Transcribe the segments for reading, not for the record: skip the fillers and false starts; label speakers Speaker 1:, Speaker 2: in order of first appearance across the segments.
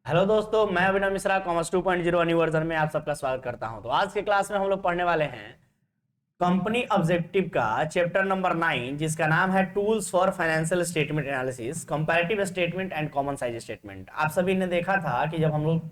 Speaker 1: Hello दोस्तों, मैं अभिनव Mishra commerce 2.0 new version में आप सबका स्वागत करता हूं। तो आज के क्लास में हम लोग पढ़ने वाले हैं कंपनी ऑब्जेक्टिव का चैप्टर नंबर 9, जिसका नाम है tools for financial statement analysis, comparative statement and common size statement. आप सभी ने देखा था कि जब हम लोग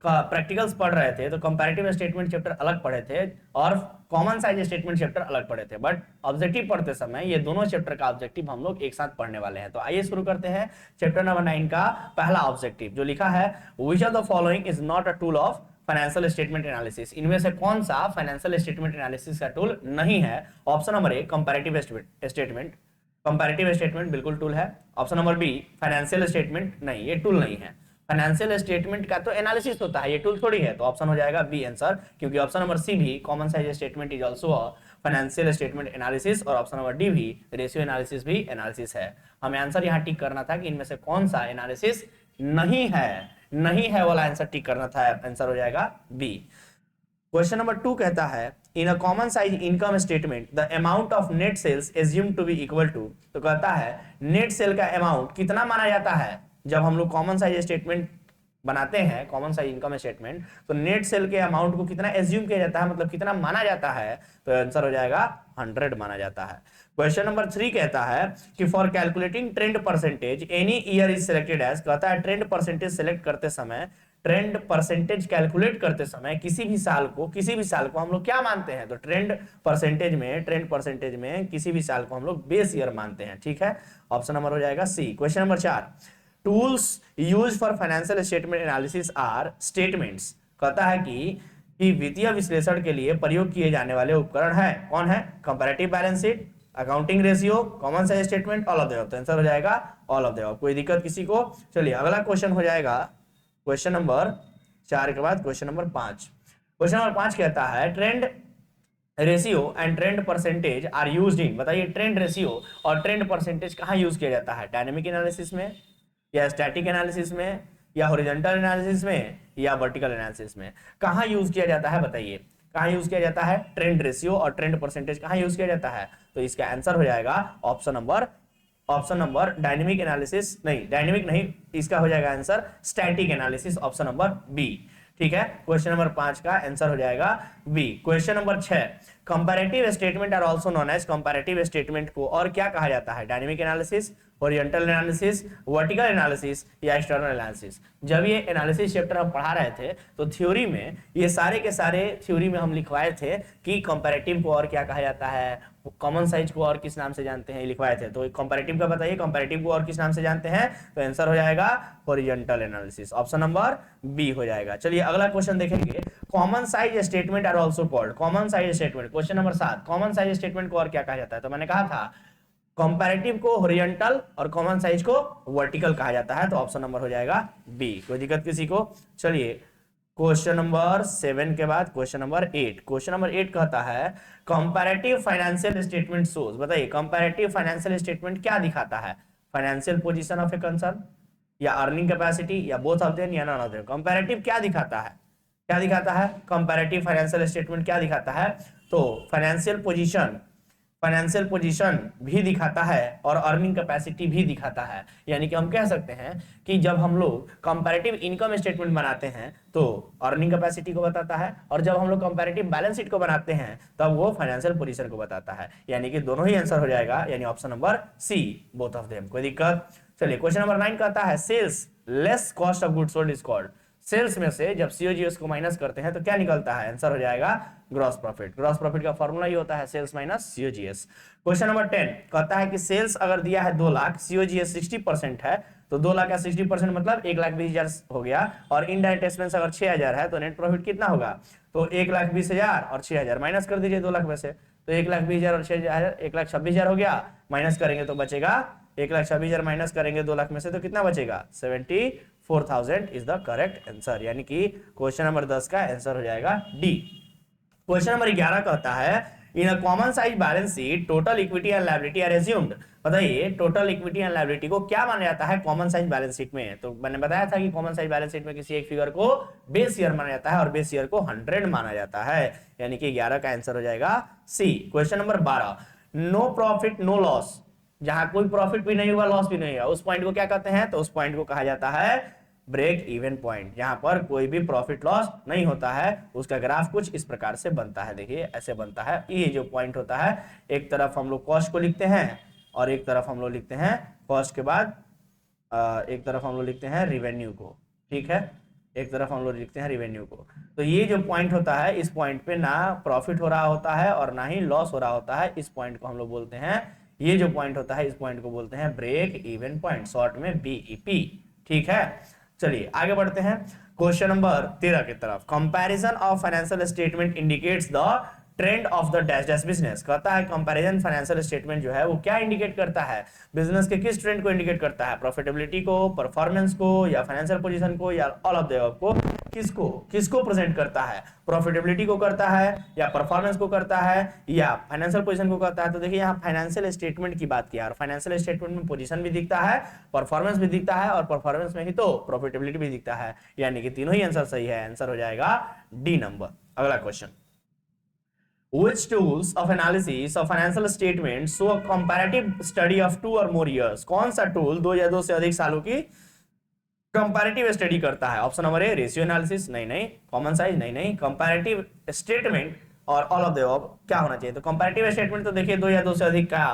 Speaker 1: का प्रैक्टिकल्स पढ़ रहे थे तो कंपैरेटिव स्टेटमेंट चैप्टर अलग पढ़े थे और कॉमन साइज स्टेटमेंट चैप्टर अलग पढ़े थे, बट ऑब्जेक्टिव पढ़ते समय ये दोनों चैप्टर का ऑब्जेक्टिव हम लोग एक साथ पढ़ने वाले हैं। तो आइए शुरू करते हैं चैप्टर नंबर 9 का पहला ऑब्जेक्टिव, जो लिखा है विच of the following is not a tool of financial statement analysis. इनमें से कौन सा फाइनेंशियल स्टेटमेंट एनालिसिस का टूल नहीं है? Option number A comparative statement, comparative statement बिल्कुल टूल है। Option number be financial statement, नहीं ये टूल नहीं है। फाइनेंशियल स्टेटमेंट का तो एनालिसिस होता है, ये टूल थोड़ी है। तो ऑप्शन हो जाएगा बी आंसर, क्योंकि ऑप्शन नंबर सी भी common size statement is also a financial statement analysis, और ऑप्शन नंबर डी भी रेशियो एनालिसिस भी एनालिसिस है। हमें आंसर यहाँ टिक करना था कि इनमें से कौन सा एनालिसिस नहीं है, नहीं है वाला आंसर टिक करना था। आंसर हो जाएगा बी। क्वेश्चन नंबर 2 कहता है in a common size income statement the amount of net sales assumed to be equal to. तो कहता है नेट सेल का अमाउंट कितना माना जाता है जब हम लोग कॉमन साइज स्टेटमेंट बनाते हैं, कॉमन साइज इनकम स्टेटमेंट। तो नेट सेल के अमाउंट को कितना एज्यूम किया जाता है, मतलब कितना माना जाता है? तो आंसर हो जाएगा 100 माना जाता है। क्वेश्चन नंबर 3 कहता है कि for calculating trend percentage any year is selected as. कहता है ट्रेंड परसेंटेज सेलेक्ट करते समय, ट्रेंड परसेंटेज कैलकुलेट करते समय किसी भी साल को हम लोग क्या मानते हैं? तो ट्रेंड परसेंटेज में किसी भी साल को हम लोग बेस ईयर मानते हैं। ठीक है, ऑप्शन नंबर हो जाएगा C. Question number 4, tools use for financial statement analysis are statements. कहता है कि वित्तीय विश्लेषण के लिए प्रयोग किए जाने वाले उपकरण है, कौन है? Comparative balance sheet, accounting ratio, common size statement, all of the above. तो आंसर हो जाएगा ऑल ऑफ द अबव। कोई दिक्कत किसी को? चलिए अगला क्वेश्चन हो जाएगा क्वेश्चन नंबर 4 के बाद क्वेश्चन नंबर 5। क्वेश्चन नंबर 5 कहता है trend ratio and trend percentage are used in. बताइए ट्रेंड रेशियो और ट्रेंड परसेंटेज कहां यूज किया जाता है? डायनेमिक एनालिसिस में, या स्टैटिक एनालिसिस में, या हॉरिजॉन्टल एनालिसिस में, या वर्टिकल एनालिसिस में? कहां यूज किया जाता है? बताइए कहां यूज किया जाता है ट्रेंड रेशियो और ट्रेंड परसेंटेज, कहां यूज किया जाता है? तो इसका आंसर हो जाएगा ऑप्शन नंबर डायनेमिक एनालिसिस, नहीं डायनेमिक नहीं, इसका हो जाएगा answer static analysis, option number B. ठीक है, क्वेश्चन नंबर 5 का आंसर हो जाएगा B. Question number 6, comparative statement are also known as. Comparative statement को और क्या कहा जाता है? Dynamic analysis, oriental analysis, vertical analysis, या एक्सटर्नल एनालिसिस। जब ये एनालिसिस चैप्टर हम पढ़ा रहे थे तो थ्योरी में ये सारे के सारे थ्योरी में हम लिखवाए थे कि कंपैरेटिव को और क्या कहा जाता है, कॉमन साइज को और किस नाम से जानते हैं, लिखवाए थे। तो कंपैरेटिव का बताइए, कंपैरेटिव को और किस नाम से जानते हैं? तो आंसर हो जाएगा horizontal analysis, option number B हो जाएगा। चलिए अगला क्वेश्चन देखेंगे। Common size statement are also called. Common size statement, question number 7, common size statement को और क्या कहा जाता है? तो मैंने कहा था कंपैरेटिव को हॉरिजॉन्टल और कॉमन साइज को वर्टिकल कहा जाता है। तो ऑप्शन नंबर हो जाएगा बी। कोई दिक्कत किसी को? चलिए क्वेश्चन नंबर 7 के बाद क्वेश्चन नंबर 8। क्वेश्चन नंबर 8 कहता है कंपैरेटिव फाइनेंशियल स्टेटमेंट शोज। बताइए कंपैरेटिव फाइनेंशियल स्टेटमेंट क्या दिखाता है? Financial position of a concern, या अर्निंग कैपेसिटी, या बोथ ऑफ देम, या नन ऑफ देम। कंपैरेटिव क्या दिखाता है? क्या दिखाता है कंपैरेटिव फाइनेंशियल स्टेटमेंट? क्या दिखाता है? तो फाइनेंशियल पोजीशन भी दिखाता है और अर्निंग कैपेसिटी भी दिखाता है। यानी कि हम कह सकते हैं कि जब हम लोग कंपैरेटिव इनकम स्टेटमेंट बनाते हैं तो अर्निंग कैपेसिटी को बताता है, और जब हम लोग कंपैरेटिव बैलेंस शीट को बनाते हैं तब वो फाइनेंशियल पोजीशन को बताता है। यानी कि दोनों ही आंसर हो जाएगा, यानी option number C, both of them. कोई दिक्कत? चलिए क्वेश्चन नंबर 9 कहता है sales less cost of goods sold is called. Sales में से जब सीओजीएस को माइनस करते हैं तो क्या निकलता है? आंसर हो जाएगा ग्रॉस प्रॉफिट। ग्रॉस प्रॉफिट का फॉर्मूला ही होता है sales minus COGS. Question number 10 कहता है कि सेल्स अगर दिया है 2 लाख, सीओजीएस 60% है, तो 2 लाख का 60% मतलब 1,20,000 हो गया, और इनडायरेक्ट एक्सपेंस अगर 6,000 है तो नेट प्रॉफिट कितना होगा? तो 1,20,000 और 6,000 माइनस कर दीजिए 2 लाख में से, तो 1,20,000 और 6,000 1,26,000 हो गया। माइनस करेंगे तो बचेगा 1,26,000 माइनस करेंगे 2 लाख में से तो कितना बचेगा? 74,000 इज द करेक्ट आंसर। यानी कि क्वेश्चन नंबर 10 का आंसर हो जाएगा डी। क्वेश्चन नंबर 11 कहता है in a common size balance sheet total equity and liability are assumed. बताइए टोटल इक्विटी एंड लायबिलिटी को क्या माना जाता है कॉमन साइज बैलेंस शीट में? तो मैंने बताया था कि कॉमन साइज बैलेंस शीट में किसी एक फिगर को बेस ईयर माना जाता है और बेस ईयर को 100 माना जाता है। यानी कि 11 का आंसर हो जाएगा C. Question number 12, no profit no loss. जहां कोई प्रॉफिट भी नहीं हुआ, लॉस भी नहीं हुआ, उस पॉइंट को क्या कहते हैं? तो उस पॉइंट को कहा जाता है ब्रेक इवन पॉइंट, जहां पर कोई भी प्रॉफिट लॉस नहीं होता है, उसका ग्राफ कुछ इस प्रकार से बनता है। देखिए ऐसे बनता है। ये जो पॉइंट होता है, एक तरफ हम लोग कॉस्ट को लिखते हैं और एक तरफ हम लोग लिखते हैं कॉस्ट के बाद एक तरफ हम लोग लिखते हैं रिवेन्यू को। ठीक है, एक तरफ हम लोग लिखते हैं रिवेन्यू को। तो ये जो पॉइंट होता है, इस पॉइंट पे ना प्रॉफिट हो रहा होता है और ना ही लॉस हो रहा होता है। इस पॉइंट को हम लोग बोलते हैं, ये जो पॉइंट होता है इस पॉइंट को बोलते हैं ब्रेक इवन पॉइंट, शॉर्ट में बीईपी। ठीक है, चलिए आगे बढ़ते हैं क्वेश्चन नंबर 13 की तरफ। Comparison of financial statement indicates the trend of the dash dash business. कहता है कंपैरिजन फाइनेंशियल स्टेटमेंट जो है वो क्या इंडिकेट करता है, बिजनेस के किस ट्रेंड को इंडिकेट करता है, प्रॉफिटेबिलिटी को, परफॉर्मेंस को, या फाइनेंशियल पोजीशन को, या ऑल ऑफ द अबव को। किसको किसको प्रेजेंट करता है, प्रॉफिटेबिलिटी को करता है या परफॉर्मेंस को करता है या फाइनेंशियल पोजीशन को करता है। तो देखिए यहाँ फाइनेंशियल स्टेटमेंट की बात किया और फाइनेंशियल स्टेटमेंट में पोजीशन भी दिखता है, परफॉर्मेंस भी दिखता है और परफॉर्मेंस में ही तो प्रॉफिटेबिलिटी भी दिखता है, यानी कि तीनों ही आंसर सही है। आंसर हो जाएगा डी नंबर। अगला question, Which tools of analysis of financial statements show a comparative study of 2 or more years? कौन सा टूल 2 या 2 से अधिक सालों की कंपैरेटिव स्टडी करता है? Option number A ratio analysis, नहीं नहीं। कॉमन साइज, नहीं नहीं। कंपैरेटिव स्टेटमेंट और ऑल ऑफ द अबव क्या होना चाहिए? तो कंपैरेटिव स्टेटमेंट तो देखिए 2 या 2 से अधिक का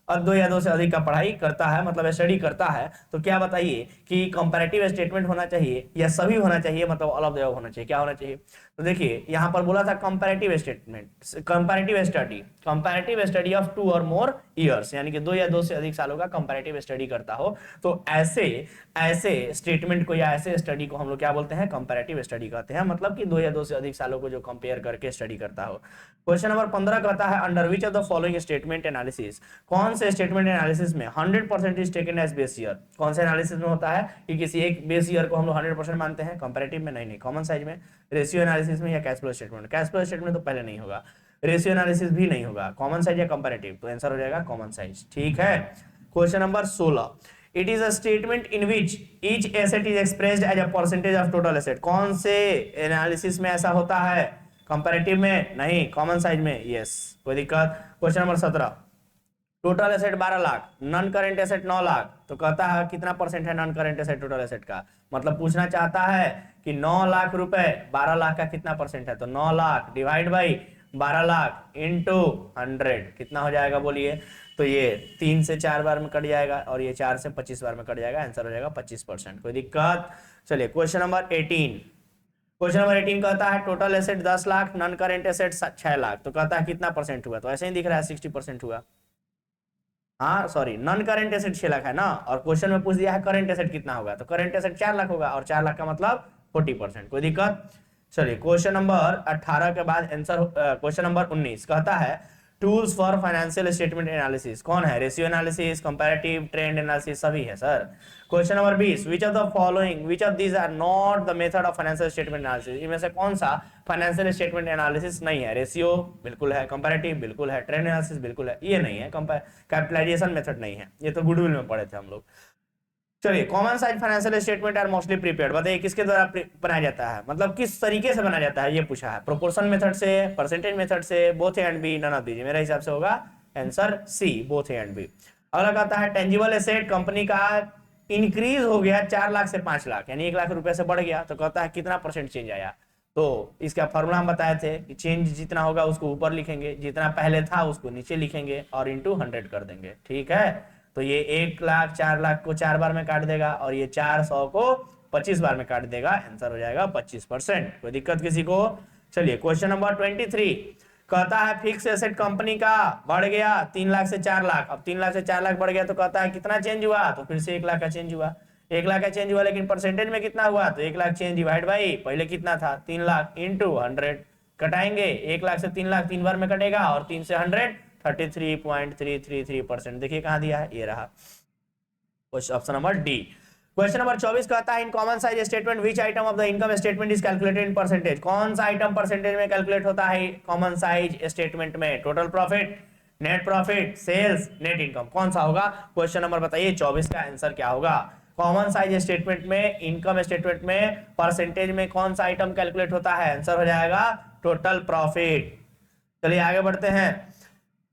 Speaker 1: और 2 या 2 से अधिक का पढ़ाई करता है, मतलब स्टडी करता है। तो क्या बताइए कि कंपैरेटिव स्टेटमेंट होना चाहिए या सभी होना चाहिए, मतलब ऑल ऑफ द अबव होना चाहिए? क्या होना चाहिए? तो देखिए यहां पर बोला था comparative statement, comparative study of 2 और मोर ईयर्स, यानी कि 2 या 2 से अधिक सालों का कंपैरेटिव स्टडी करता हो। तो ऐसे स्टेटमेंट को या ऐसे स्टडी को हम लोग क्या बोलते हैं? कंपैरेटिव स्टडी कहते हैं, मतलब कि 2 या 2 से अधिक सालों को जो कंपेयर करके स्टडी करता हो। क्वेश्चन नंबर 15 कहता है under which of the following statement analysis, कौन से स्टेटमेंट एनालिसिस में 100% is taken as base year? कौन से एनालिसिस में होता है कि किसी एक बेस ईयर को हम लोग 100% मानते हैं? कंपैरेटिव में नहीं नहीं। कॉमन साइज में, रेशियो एनालिसिस में, या cash flow statement? Cash flow statement तो पहले नहीं होगा, रेशियो एनालिसिस भी नहीं होगा। कॉमन साइज या कंपैरेटिव? तो आंसर हो जाएगा कॉमन साइज। ठीक है, question number 16, it is a statement in which each asset is expressed as a percentage of total asset. कौन से एनालिसिस में ऐसा होता है? कंपैरेटिव में नहीं, कॉमन साइज में। यस, कोई दिक्कत? Question number 17, total asset 12 lakh, non current asset 9 lakh. तो कहता है कितना परसेंट है non current asset total asset का? मतलब पूछना चाहता है कि 9 लाख रुपए 12 लाख का कितना परसेंट है? तो 9 lakh divide by 12 lakh into 100 कितना हो जाएगा बोलिए? तो ये 3 से 4 बार में कट जाएगा और ये 4 से 25 बार में कट जाएगा। आंसर हो जाएगा 25%। कोई दिक्कत? चलिए क्वेश्चन नंबर 18, क्वेश्चन नंबर 18 कहता है total asset 10 lakh, non current asset 6 lakh. तो कहता है कितना परसेंट हुआ? तो ऐसे ही दिख रहा है 60% हुआ। हाँ sorry, non current asset 6 lakh है ना, और क्वेश्चन में पूछ दिया है करेंट एसेट कितना होगा, तो करेंट एसेट 4 लाख होगा, और 4 लाख का मतलब 40%। कोई दिक्कत? चलिए क्वेश्चन नंबर 18 के बाद आंसर क्वेश्चन नंबर 19 कहता है tools for financial statement analysis. कौन है? Ratio analysis, comparative, trend analysis, सभी है sir. Question number 20, which of the following, which of these are not the method of financial statement analysis. इनमें से कौन सा फाइनेंशियल स्टेटमेंट एनालिसिस नहीं है? रेशियो बिल्कुल है, कंपैरेटिव बिल्कुल है, ट्रेंड एनालिसिस बिल्कुल है, ये नहीं है। कैपिटलाइजेशन मेथड नहीं है, ये तो गुडविल में पढ़े थे हम लोग। चलिए common size financial statement are mostly prepared, बताइए किसके द्वारा बनाया जाता है, मतलब किस तरीके से बनाया जाता है, ये पूछा है। प्रोपोर्शन मेथड से, परसेंटेज मेथड से, both A and B, none of these. मेरे हिसाब से होगा answer C, both A and B. अगला कहता है टेंजिबल एसेट कंपनी का इंक्रीज हो गया 4 लाख से 5 लाख, यानी 1 लाख रुपए से बढ़ गया। तो कहता है कितना परसेंट चेंज आया? तो इसका फॉर्मूला हम बताए थे कि चेंज जितना होगा उसको ऊपर लिखेंगे, जितना पहले था उसको नीचे लिखेंगे और इंटू 100 कर देंगे। ठीक है, तो ये 1 लाख 4 लाख को 4 बार में काट देगा और ये 400 को 25 बार में काट देगा। आंसर हो जाएगा 25%। कोई दिक्कत किसी को? चलिए क्वेश्चन नंबर 23 कहता है फिक्स एसेट कंपनी का बढ़ गया 3 लाख से 4 लाख। अब 3 लाख से 4 लाख बढ़ गया तो कहता है कितना चेंज हुआ? तो फिर से 1 लाख का चेंज हुआ, 1 लाख का चेंज हुआ, लेकिन परसेंटेज में कितना हुआ? तो 1 लाख चेंज डिवाइड बाई पहले कितना था 3 लाख इंटू 100 कटाएंगे। 1 लाख से 3 लाख 3 बार में कटेगा और 3 से 100 33.333%। देखिए कहां दिया है, ये रहा option number D. Question number 24 कहता है in common size statement which item of the income statement is calculated in percentage. कौन सा आइटम परसेंटेज में कैलकुलेट होता है कॉमन साइज स्टेटमेंट में? Total profit, net profit, sales, net income, कौन सा होगा? क्वेश्चन नंबर बताइए 24 का आंसर क्या होगा? कॉमन साइज स्टेटमेंट में, इनकम स्टेटमेंट में परसेंटेज में कौन सा आइटम कैलकुलेट होता है? आंसर हो जाएगा टोटल प्रॉफिट। चलिए आगे बढ़ते हैं।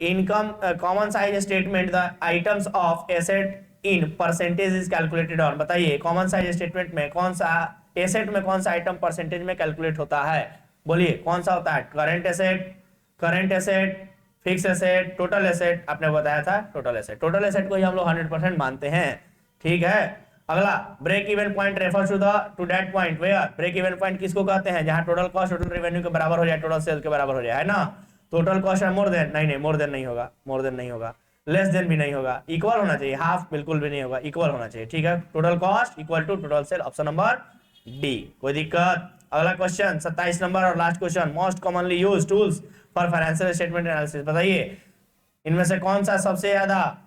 Speaker 1: Income common size statement the items of asset in percentage is calculated on, बताइए कॉमन साइज स्टेटमेंट में कौन सा एसेट में कौन सा आइटम परसेंटेज में कैलकुलेट होता है, बोलिए कौन सा होता है? Current asset, fix asset, total asset, आपने बताया था टोटल एसेट। टोटल एसेट को ही हम लोग 100% मानते हैं, ठीक है। अगला break even point refers to that point where, break even point किसको कहते हैं? जहां टोटल कॉस्ट टोटल रेवेन्यू के बराबर हो जाए, टोटल सेल्स के बराबर हो जाए, है ना। टोटल कॉस्ट है मोर देन, नहीं मोर देन नहीं होगा, मोर देन नहीं होगा, लेस देन भी नहीं होगा, इक्वल होना चाहिए, हाफ बिल्कुल भी नहीं होगा, इक्वल होना चाहिए, ठीक है। Total cost equal to total sale, option number D, कोई दिक्कत? अगला क्वेश्चन 27 नंबर और last question, most commonly used tools for financial statement analysis, बताइए इनमें से कौन सा सबसे ज्यादा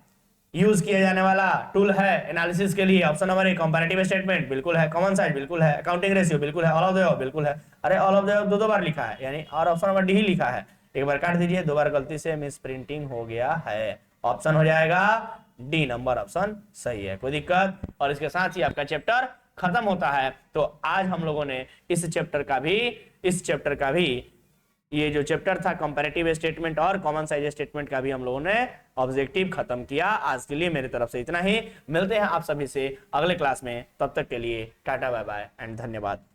Speaker 1: यूज किया जाने वाला टूल है एनालिसिस के लिए? Option number A comparative statement, बिल्कुल है। कॉमन साइज, बिल्कुल है। अकाउंटिंग रेशियो, बिल्कुल है। ऑल ऑफ द अबव, बिल्कुल है। अरे ऑल ऑफ द अबव दो बार लिखा है यानी, और ऑप्शन नंबर डी ही लिखा है, एक बार काट दीजिए, दो बार गलती से मिस प्रिंटिंग हो गया है, ऑप्शन हो जाएगा डी नंबर ऑप्शन सही है, कोई दिक्कत? और इसके साथ ही आपका चैप्टर खत्म होता है। तो आज हम लोगों ने इस चैप्टर का भी ये जो चैप्टर था कंपैरेटिव स्टेटमेंट और कॉमन साइज स्टेटमेंट का भी हम लोगों ने ऑब्जेक्टिव खत्म किया। आज के लिए मेरी तरफ से इतना ही, मिलते हैं आप सभी से अगले क्लास में, तब तक के लिए टाटा बाय बाय एंड धन्यवाद।